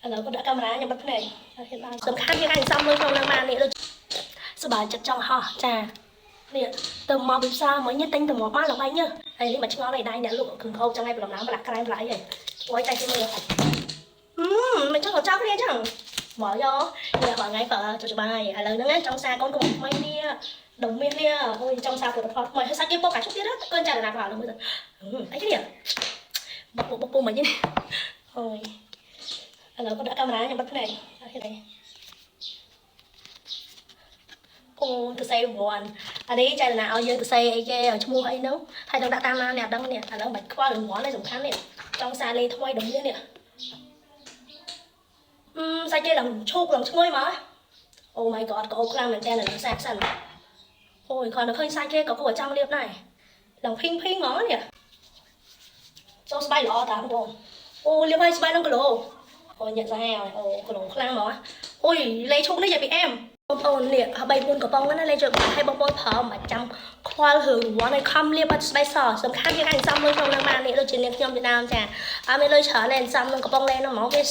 ឥឡូវគាត់ដាក់កាមេរ៉ាខ្ញុំបិទភ្នែកហ៊ានបានសំខាន់យើងអាចសំលុយក្នុងនឹងបាននេះដូចសบายចិត្តចង់ហោះចានេះទៅមកពីផ្សារមកញ៉ាំទិញទៅមកបានឡើងបាយញើសហើយនេះមកឆ្ងល់ឯដៃអ្នកលក់គ្រឿងខោចឹងឯងប្រឡំឡើងប្រឡាក់ក្រែមប្រឡាក់អីហ្នឹងជួយតែគេមើលមិនចឹងក៏ចោលគ្នាចឹងមកយកនេះបងថ្ងៃបើចុចបាយឥឡូវហ្នឹងចង់សារកូនកុំថ្មីនេះដុំមាសនេះអូយចង់សារផលិតផលថ្មីហើយសាច់គេពុកកាឈប់ទៀតកូនចារណាក៏ឡើងមើលទៅអីនេះបុកពុំមិននេះអូយឥឡូវគាត់ដាក់កាមេរ៉ាខ្ញុំបិទភ្នែកអត់ឃើញទេអូទៅសេវ័នអានេះចែកណាឲ្យយើងទៅសេអីគេឈ្មោះអីហ្នឹងហើយដល់ដាក់តាមណាអ្នកដឹងនេះឥឡូវមិនខ្វល់រង្វាន់នេះសំខាន់នេះចង់សារលេថ្មីដល់នេះសាច់គេឡើងឈូកឡើងឈ្ងុយមកអូ my god ក៏អូខ្លាំងមែនតើនឹងសាក់សិនអូយគាត់នៅឃើញសាច់គេក៏គួរចង់លៀបដែរឡើងភីងហ្មងនេះចូលស្បែកល្អតាបងអូលៀបឲ្យស្បែកនឹងគីឡូអូញាក់សាហាវអូគីឡូខ្លាំងហ្មងអូយលេឈូកនេះយ៉ាពីអែមបងប្អូននេះ3-4កំប៉ុងណាលេជួយឲ្យបងប្អូនប្រើមិនចាំខ្វល់រឿងរង្វាន់ឲ្យខំលៀបបាត់ស្បែកសសំខាន់យើងអាចសំលុយក្នុងនឹងបាននេះដូចជានាងខ្ញុំពីដើមចាអត់មានលុយច្រើនទេសំនឹងកំប៉ុងលេហ្នឹងហ្មងវា